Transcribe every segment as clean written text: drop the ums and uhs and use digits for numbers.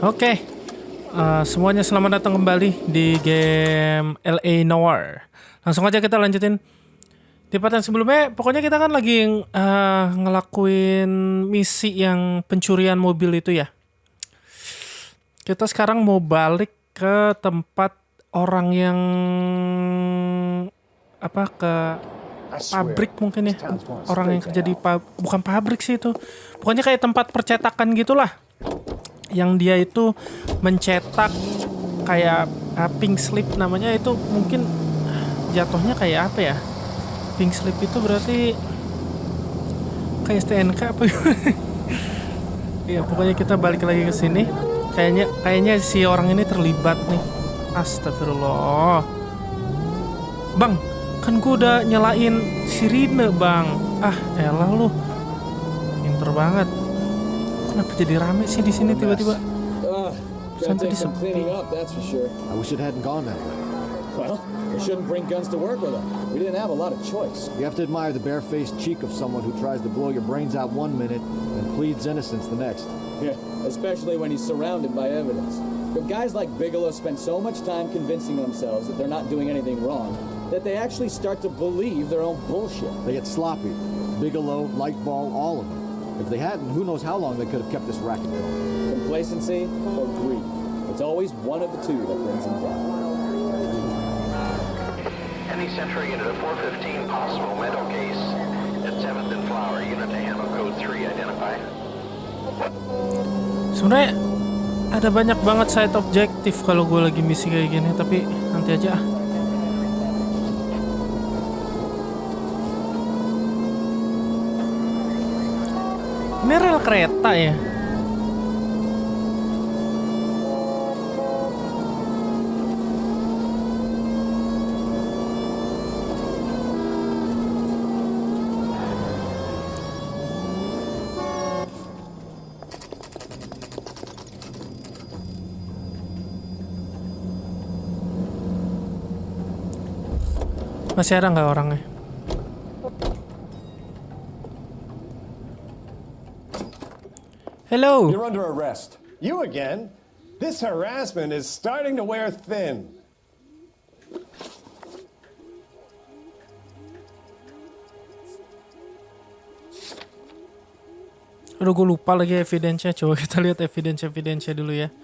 Oke, semuanya selamat datang kembali di game L.A Noire. Langsung aja kita lanjutin. Di part sebelumnya, pokoknya kita kan lagi ngelakuin misi yang pencurian mobil itu ya. Kita sekarang mau balik ke tempat orang yang ke pabrik mungkin ya. Orang yang kerja di bukan pabrik sih itu. Pokoknya kayak tempat percetakan gitulah. Yang dia itu mencetak kayak pink slip namanya, itu mungkin jatuhnya kayak apa ya? Pink slip itu berarti kayak STNK apa? Ya pokoknya kita balik lagi ke sini. Kayaknya si orang ini terlibat nih. Astagfirullah. Bang, kan gue udah nyalain sirine bang. Elah lu, pinter banget. Kenapa jadi rame sih di sini tiba-tiba? Pesan tadi sepi. I wish it hadn't gone that way. Well, we shouldn't bring guns to work with them. We didn't have a lot of choice. You have to admire the barefaced cheek of someone who tries to blow your brains out one minute and pleads innocence the next. Yeah, especially when he's surrounded by evidence. But guys like Bigelow spend so much time convincing themselves that they're not doing anything wrong that they actually start to believe their own bullshit. They get sloppy. Bigelow, Lightball, all of them. If they hadn't, who knows how long they could have kept this racket going. Complacency or greed. It's always one of the two that brings them down. Any entry into the 415 possible mental case at 7th and Flower, unit to handle code 3 identify. Sebenarnya ada banyak banget side objektif kalau gue lagi misi kayak gini, tapi nanti aja. Ini rel kereta ya? Masih ada nggak orangnya? Hello. You're under arrest. You again? This harassment is starting to wear thin. Aduh, gue lupa lagi evidence-nya. Coba kita lihat evidence-nya dulu ya.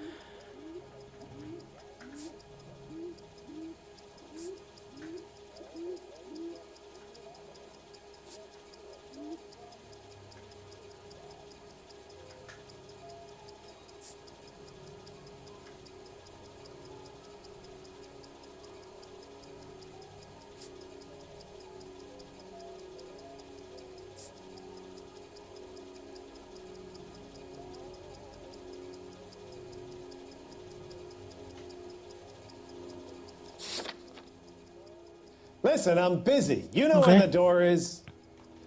Listen, I'm busy. You know where the door is?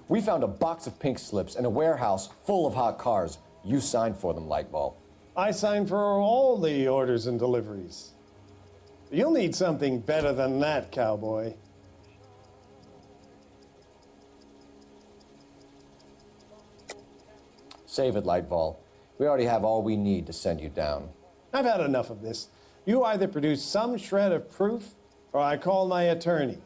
We found a box of pink slips in a warehouse full of hot cars. You signed for them, Lightball. I signed for all the orders and deliveries. You'll need something better than that, cowboy. Save it, Lightball. We already have all we need to send you down. I've had enough of this. You either produce some shred of proof, or I call my attorney.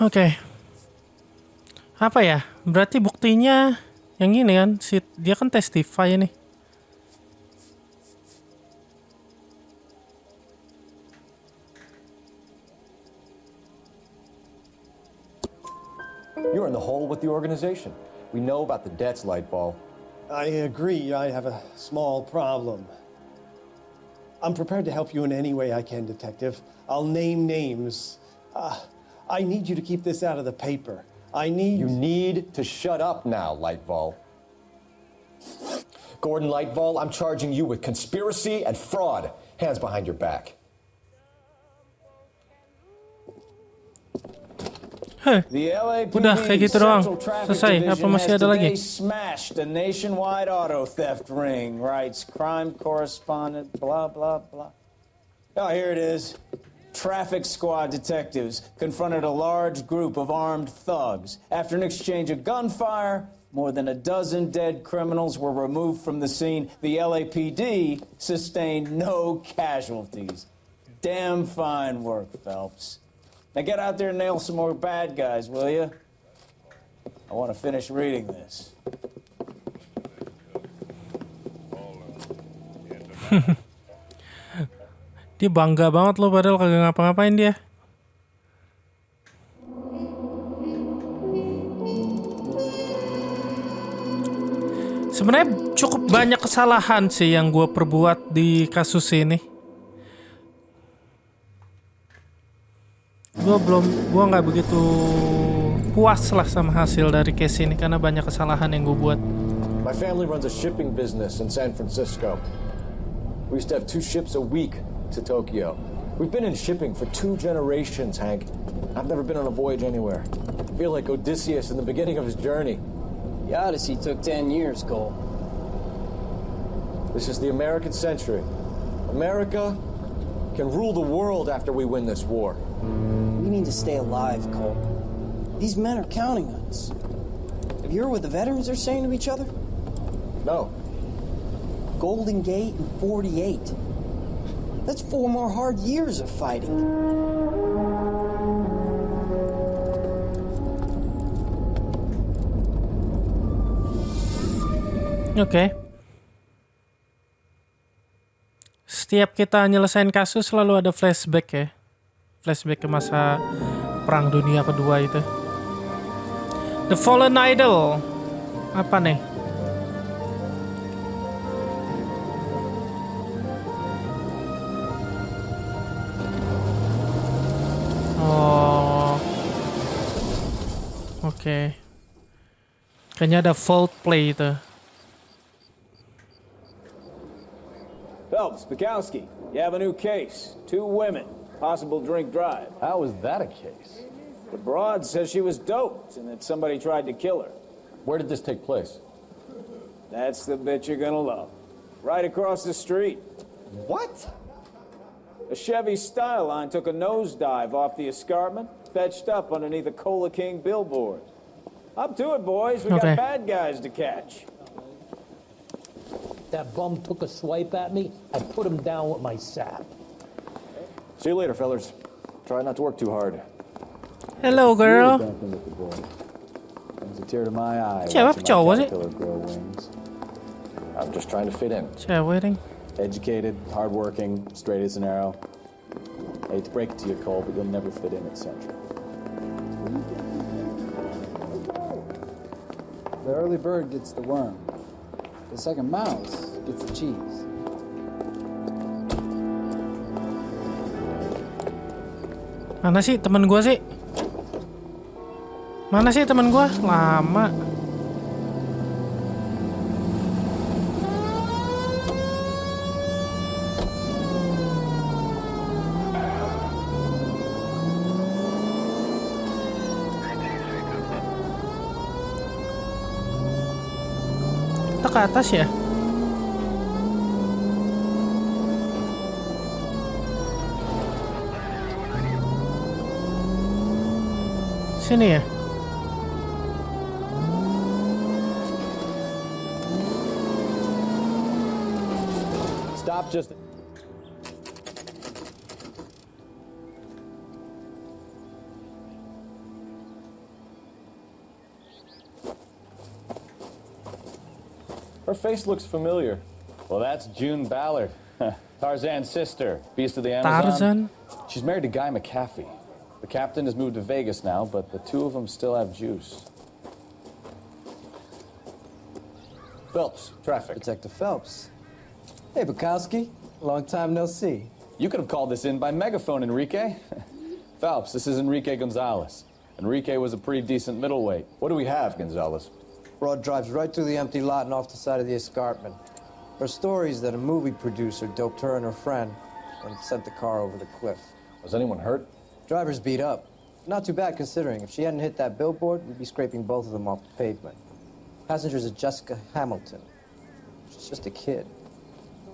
Oke. Apa ya? Berarti buktinya yang ini kan, dia kan testify nih. You're in the hole with the organization. We know about the debts, Lightball. I agree I have a small problem. I'm prepared to help you in any way I can, Detective. I'll name names. I need you to keep this out of the paper. You need to shut up now, Lightball. Gordon Lightball, I'm charging you with conspiracy and fraud. Hands behind your back. Udah kayak gitu doang. Selesai. Apa masih ada lagi? Smashed a nationwide auto theft ring. Writes crime correspondent. Blah blah blah. Oh, here it is. Traffic squad detectives confronted a large group of armed thugs. After an exchange of gunfire, more than a dozen dead criminals were removed from the scene. The LAPD sustained no casualties. Damn fine work, Phelps. Now get out there and nail some more bad guys, will you? I want to finish reading this. Dia bangga banget loh padahal kagak ngapa-ngapain dia. Sebenarnya cukup banyak kesalahan sih yang gue perbuat di kasus ini. Gue nggak begitu puas lah sama hasil dari case ini karena banyak kesalahan yang gue buat. My family runs a shipping business in San Francisco. We used to have 2 ships a week to Tokyo. We've been in shipping for 2 generations, Hank. I've never been on a voyage anywhere. I feel like Odysseus in the beginning of his journey. The Odyssey took 10 years, Cole. This is the American century. America can rule the world after we win this war. We need to stay alive, Cole. These men are counting on us. Have you heard what the veterans are saying to each other? No. Golden Gate and 48. That's 4 more hard years of fighting. Oke. Setiap kita nyelesain kasus selalu ada flashback ya. Flashback ke masa Perang Dunia II itu. The Fallen Idol. Apa nih? Oh. Oke. Kayaknya ada fault play itu. Phelps, Bukowski, you have a new case. 2 women, possible drink drive. How is that a case? The broad says she was doped and that somebody tried to kill her. Where did this take place? That's the bit you're gonna love. Right across the street. What? A Chevy Styline took a nosedive off the escarpment, fetched up underneath a Cola King billboard. Up to it, boys. We Okay. got bad guys to catch. That bum took a swipe at me, I put him down with my sap. See you later, fellas. Try not to work too hard. Hello, girl. Brings a tear to my eye. Cewek apa cowok sih? Caterpillar grow wings. I'm just trying to fit in. Cewek ding. Educated, hardworking, straight as an arrow. I hate to break it to you, Cole, but you'll never fit in at Central. The early bird gets the worm. The second mouse gets the cheese. Mana sih temen gua sih? Mana sih temen gua? Lama. Kita ke atas ya? Sini ya? Stop just... Her face looks familiar. Well, that's June Ballard, Tarzan's sister, beast of the Amazon. Tarzan? She's married to Guy McCaffey. The captain has moved to Vegas now, but the 2 of them still have juice. Phelps, traffic. Detective Phelps. Hey, Bukowski. Long time no see. You could have called this in by megaphone, Enrique. Phelps, this is Enrique Gonzalez. Enrique was a pretty decent middleweight. What do we have, Gonzalez? Broad drives right through the empty lot and off the side of the escarpment. Her story is that a movie producer doped her and her friend and sent the car over the cliff. Was anyone hurt? Driver's beat up. Not too bad considering. If she hadn't hit that billboard, we'd be scraping both of them off the pavement. Passenger's a Jessica Hamilton. She's just a kid.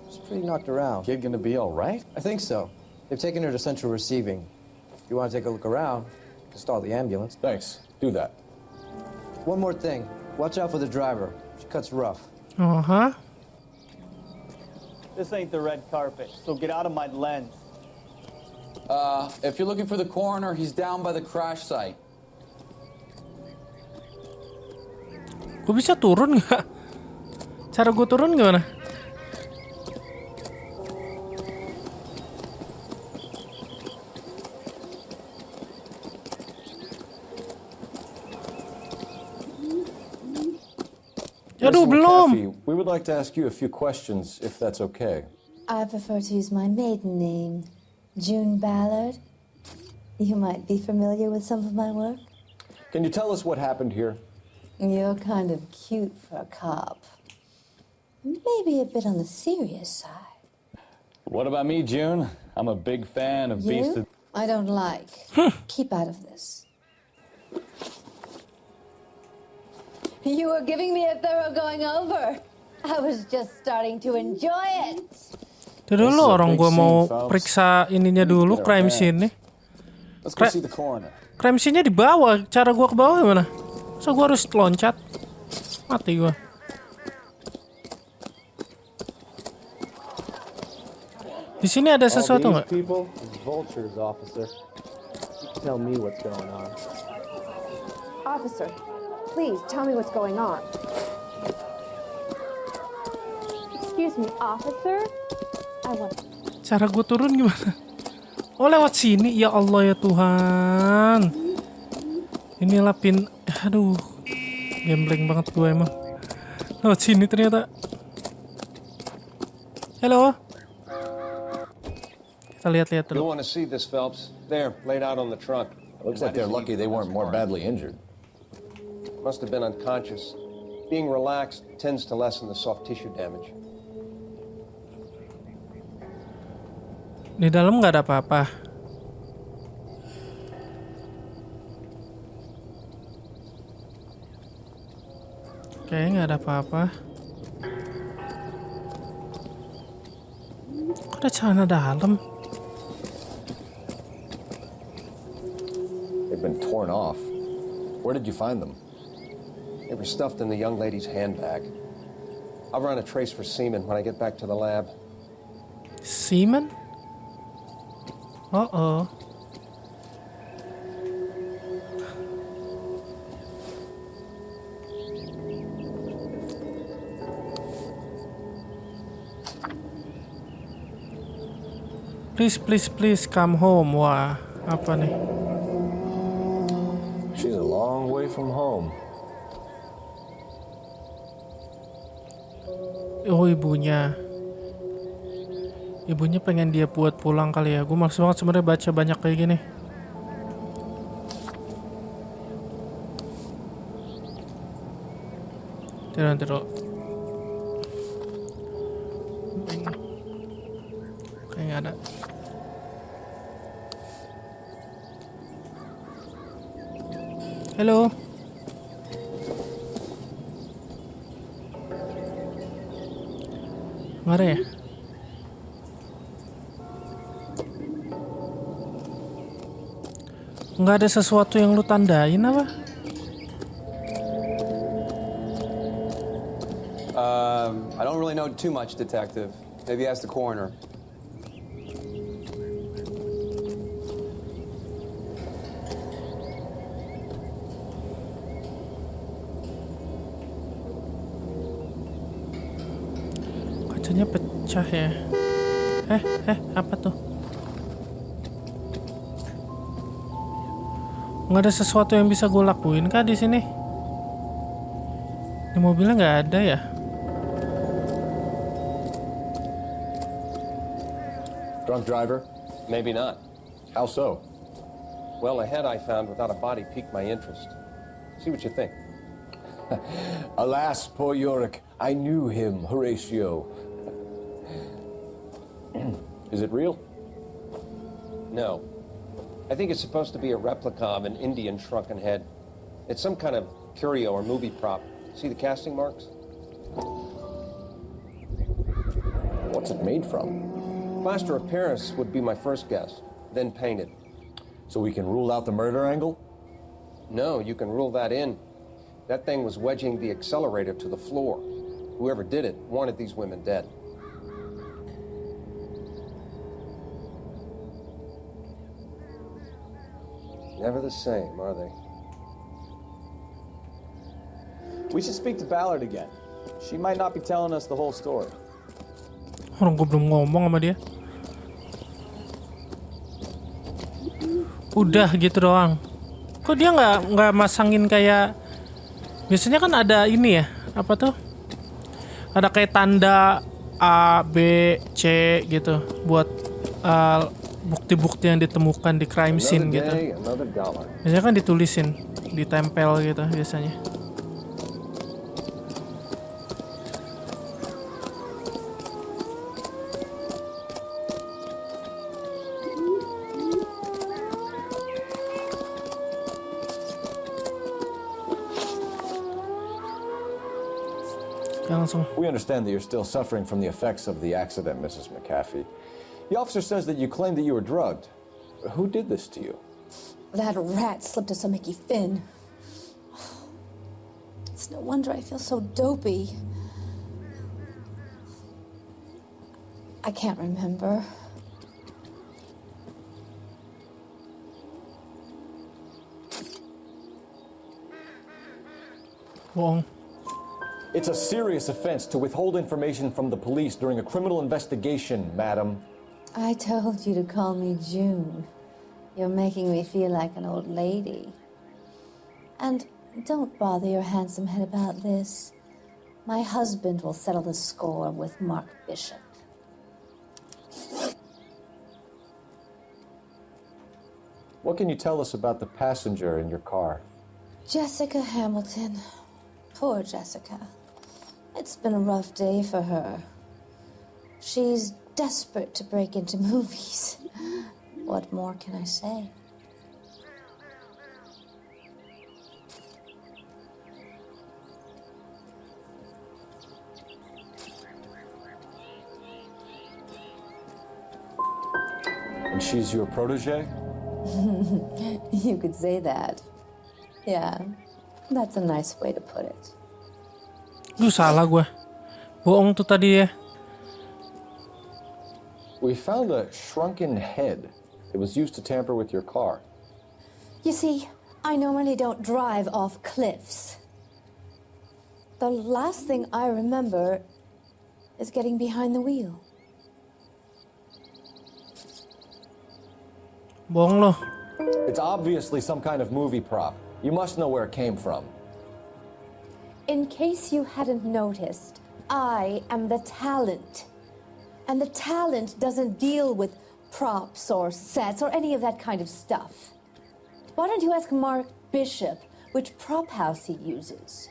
She's pretty knocked around. Kid gonna be all right? I think so. They've taken her to central receiving. If you want to take a look around, just call the ambulance. Thanks. Do that. One more thing. Watch out for the driver. She cuts rough. Uh-huh. This ain't the red carpet, so get out of my lens. If you're looking for the coroner, he's down by the crash site. Gue bisa turun nggak? Cara gue turun gimana? Aduh, belum. We would like to ask you a few questions, if that's okay. I prefer to use my maiden name, June Ballard. You might be familiar with some of my work. Can you tell us what happened here? You're kind of cute for a cop. Maybe a bit on the serious side. What about me, June? I'm a big fan of You? I don't like. Keep out of this. You were giving me a thorough going over. I was just starting to enjoy it. Itu dulu orang gue mau periksa ininya dulu, crime scene-nya. Crime scene-nya di bawah. Cara gue ke bawah gimana? So gue harus loncat. Mati gue. Di sini ada sesuatu nggak? Vultures, officer. Tell me what's going on. Officer, please tell me what's going on. Excuse me, officer. I want. Cara gue turun gimana? Oh, lewat sini. Ya Allah ya Tuhan. Inilah pin. Aduh, gambling banget gue emang. Lewat sini ternyata. Halo. Kita lihat-lihat dulu. You'll want to see this, Phelps. There, laid out on the trunk. Looks like they're lucky they weren't more badly injured. Must have been unconscious. Being relaxed tends to lessen the soft tissue damage. Di dalam nggak ada apa-apa. Kayaknya nggak ada apa-apa. Kok ada celana dalam? They've been torn off. Where did you find them? They were stuffed in the young lady's handbag. I'll run a trace for semen when I get back to the lab. Semen? Uh-oh. Please come home. Wah, apa nih? She's a long way from home. Oh, ibunya. Ibunya pengen dia buat pulang kali ya. Gue maksud banget sebenarnya baca banyak kayak gini. Tidur. Kayak nggak ada. Halo. Nggak ada ya? Nggak ada sesuatu yang lu tandain apa? I don't really know too much, Detective. Maybe ask the coroner. Kacanya pecah ya. Apa tuh? Nggak ada sesuatu yang bisa gue lakuin kah di sini? Di mobilnya nggak ada ya? Drunk driver? Maybe not. How so? Well, a head I found without a body piqued my interest. See what you think. Alas, poor Yorick. I knew him, Horatio. Is it real? No. I think it's supposed to be a replica of an Indian shrunken head. It's some kind of curio or movie prop. See the casting marks? What's it made from? Plaster of Paris would be my first guess, then painted. So we can rule out the murder angle? No, you can rule that in. That thing was wedging the accelerator to the floor. Whoever did it wanted these women dead. Never the same, are they? We should speak to Ballard again. She might not be telling us the whole story. Orang gue belum ngomong sama dia. Udah gitu doang. Kok dia nggak masangin kayak biasanya kan ada ini ya, apa tuh? Ada kayak tanda A, B, C gitu buat bukti-bukti yang ditemukan di crime scene gitu. Biasanya kan ditulisin, ditempel gitu biasanya. We understand that you're still suffering from the effects of the accident, Mrs. McAfee. The officer says that you claimed that you were drugged. Who did this to you? That rat slipped us a Mickey Finn. It's no wonder I feel so dopey. I can't remember. Wrong. It's a serious offense to withhold information from the police during a criminal investigation, madam. I told you to call me June. You're making me feel like an old lady. And don't bother your handsome head about this. My husband will settle the score with Mark Bishop. What can you tell us about the passenger in your car? Jessica Hamilton. Poor Jessica. It's been a rough day for her. She's desperate to break into movies. What more can I say? And she's your protege? You could say that. Yeah, that's a nice way to put it. Salah gue. Bohong tuh tadi ya. We found a shrunken head. It was used to tamper with your car. You see, I normally don't drive off cliffs. The last thing I remember is getting behind the wheel. Bohong loh. It's obviously some kind of movie prop. You must know where it came from. In case you hadn't noticed, I am the talent. And the talent doesn't deal with props or sets or any of that kind of stuff. Why don't you ask Mark Bishop which prop house he uses?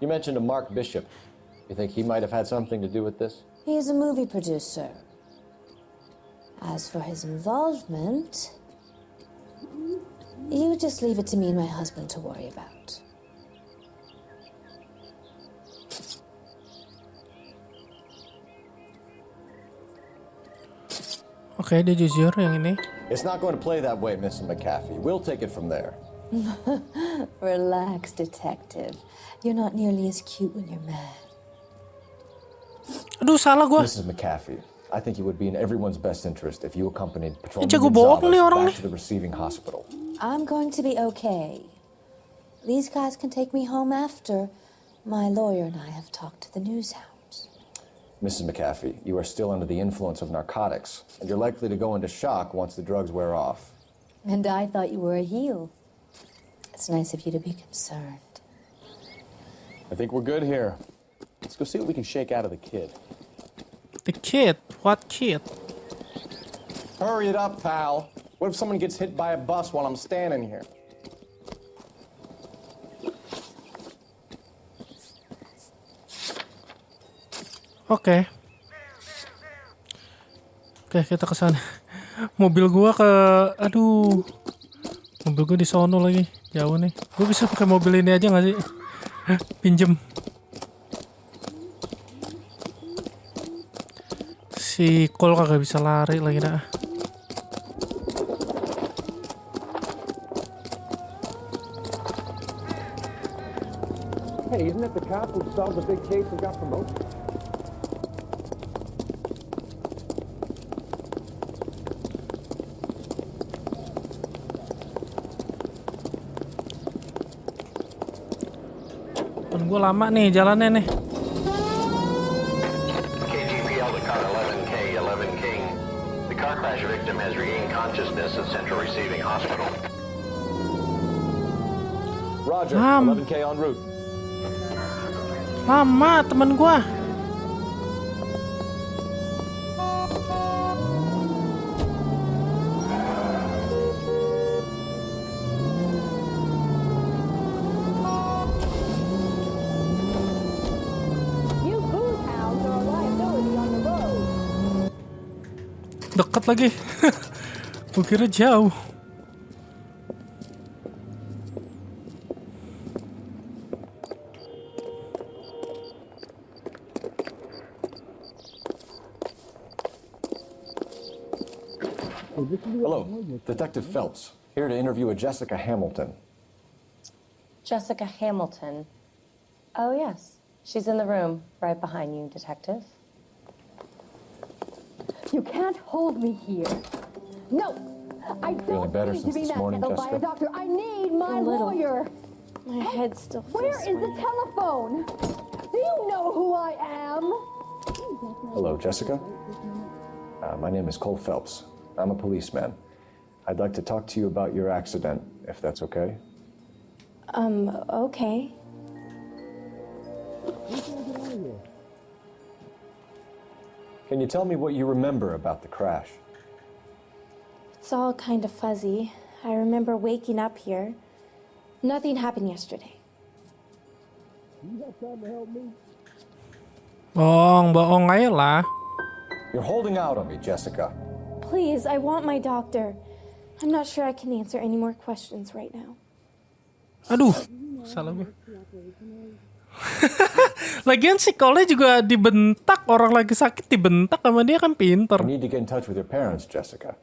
You mentioned a Mark Bishop. You think he might have had something to do with this? He is a movie producer. As for his involvement, you just leave it to me and my husband to worry about. Oke, dia jujur yang ini. It's not going to play that way, Mrs. McAfee. We'll take it from there. Relax, detective. You're not nearly as cute when you're mad. Aduh, salah gue. Mrs. McAfee, I think it would be in everyone's best interest if you accompanied Patrolman jago bohong nih orang back nih. to the receiving hospital. I'm going to be okay. These guys can take me home after. My lawyer and I have talked to the news hounds. Mrs. McAfee, you are still under the influence of narcotics, and you're likely to go into shock once the drugs wear off. And I thought you were a heel. It's nice of you to be concerned. I think we're good here. Let's go see what we can shake out of the kid. The kid? What kid? Hurry it up, pal. What if someone gets hit by a bus while I'm standing here? Oke, kita ke sana. Mobil gua mobil gua di sono lagi, jauh nih. Gua bisa pakai mobil ini aja nggak sih? Pinjem. Si Cole kagak bisa lari lagi dah. Hey, isn't that the cop who solved the big case and got promoted? Temen gue lama nih jalannya nih. KGPL to car 11K, 11 King. The car crash victim has regained consciousness at Central Receiving Hospital. Roger, 11K en route. Lama temen gue. Deket lagi. Gue kira jauh. Hello, Detective Phelps, here to interview a Jessica Hamilton. Jessica Hamilton. Oh, yes. She's in the room right behind you, Detective. You can't hold me here. No, I don't better need to since be this morning, manhandled by a Jessica? doctor. I need my A little. lawyer. My head still feels Where is the telephone? Do you know who I am? Hello, Jessica. My name is Cole Phelps. I'm a policeman. I'd like to talk to you about your accident, if that's okay. Okay. Can you tell me what you remember about the crash? It's all kind of fuzzy. I remember waking up here. Nothing happened yesterday. Bohong aja lah. You're holding out on me, Jessica. Please, I want my doctor. I'm not sure I can answer any more questions right now. Aduh, salah gue. Lagian si Cole juga dibentak, orang lagi sakit dibentak sama dia kan pinter. You need to get in touch with your parents, Jessica,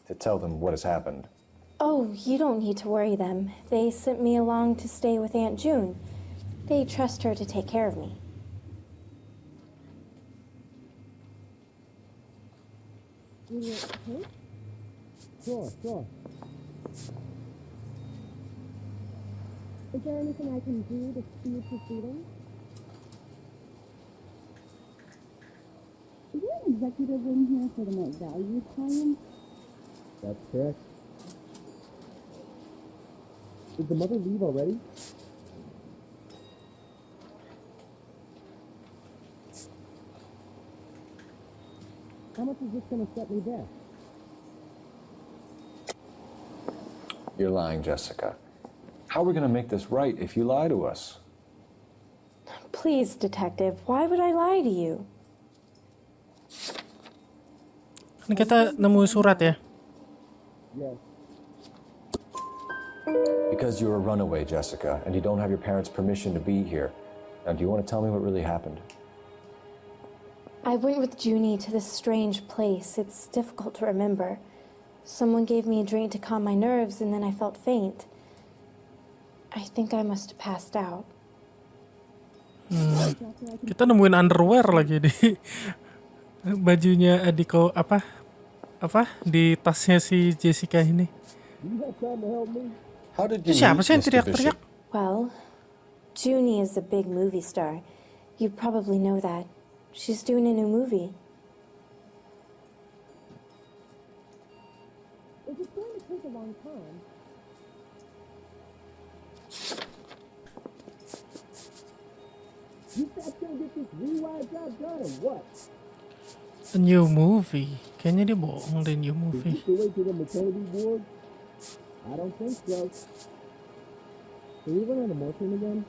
to tell them what has happened. Oh, you don't need to worry them. They sent me along to stay with Aunt June. They trust her to take care of me. Sure. Is there anything I can do to speed proceedings? Is there an executive in here for the more valued clients? That's correct. Did the mother leave already? How much is this going to set me back? You're lying, Jessica. How are we going to make this right if you lie to us? Please, Detective, why would I lie to you? Kan kita nemu surat ya. Yes. Because you're a runaway, Jessica, and you don't have your parents' permission to be here. Now, do you want to tell me what really happened? I went with Junie to this strange place. It's difficult to remember. Someone gave me a drink to calm my nerves, and then I felt faint. I think I must have passed out. Kita nemuin underwear lagi di bajunya Adiko apa di tasnya si Jessica ini. Itu siapa sih yang teriak-teriak? Well, Junie is a big movie star. You'd probably know that. She's doing a new movie. Is it going to take a long time? You guys gonna get this rewire job done or what? A new movie. Kayaknya dia bohong deh, new movie. Is this the way to the maternity ward? I don't think so. Can we run out of morphine again?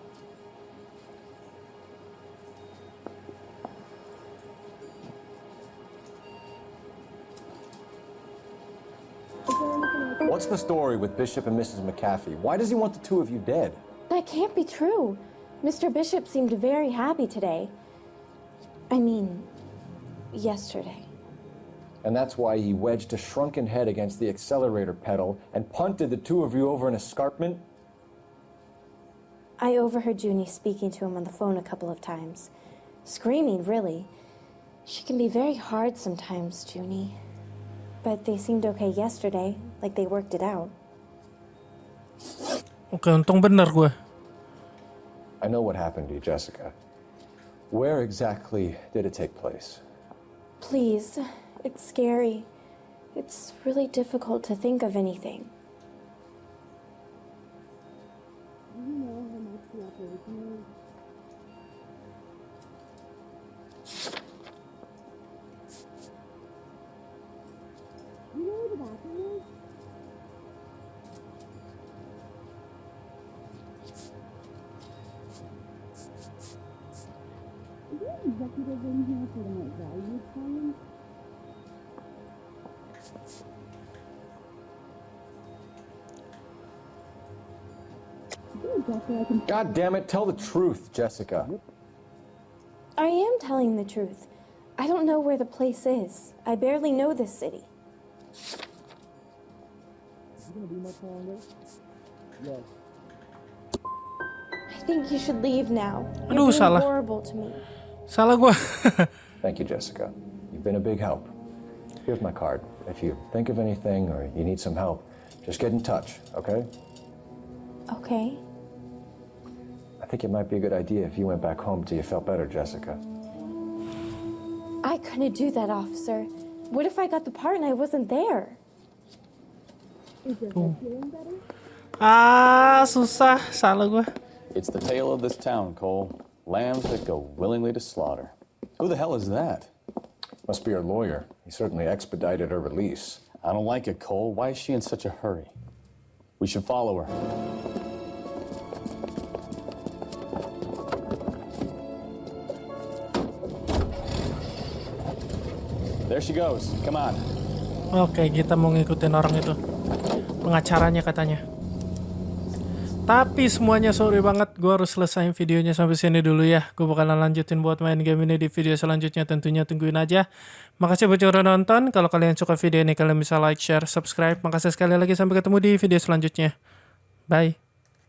What's the story with Bishop and Mrs. McAfee? Why does he want the two of you dead? That can't be true. Mr. Bishop seemed very happy today. I mean, yesterday. And that's why he wedged a shrunken head against the accelerator pedal and punted the two of you over an escarpment? I overheard Junie speaking to him on the phone a couple of times. Screaming, really. She can be very hard sometimes, Junie. But they seemed okay yesterday, like they worked it out. Oke, untung bener gue. I know what happened to you, Jessica. Where exactly did it take place? Please, it's scary. It's really difficult to think of anything. Do you know how much the operation is? Do you know where the bathroom is? Is there an executive in here for the most valued client? God damn it, tell the truth, Jessica. I am telling the truth. I don't know where the place is. I barely know this city. You gonna be much longer? Yes. I think you should leave now. Aduh, You're being salah. horrible to me. Salah gue. Thank you, Jessica. You've been a big help. Here's my card. If you think of anything or you need some help, just get in touch, okay? Okay. I think it might be a good idea if you went back home till you felt better, Jessica. I couldn't do that, officer. What if I got the part and I wasn't there? Is your head feeling better? Susah. Salah gue. It's the tale of this town, Cole. Lambs that go willingly to slaughter. Who the hell is that? Must be her lawyer. He certainly expedited her release. I don't like it, Cole. Why is she in such a hurry? We should follow her. There she goes. Come on. Oke, kita mau ngikutin orang itu. Pengacaranya katanya. Tapi semuanya sorry banget, gue harus selesain videonya sampai sini dulu ya. Gue bakalan lanjutin buat main game ini di video selanjutnya, tentunya tungguin aja. Makasih buat yang udah nonton. Kalau kalian suka video ini, kalian bisa like, share, subscribe. Makasih sekali lagi, sampai ketemu di video selanjutnya. Bye.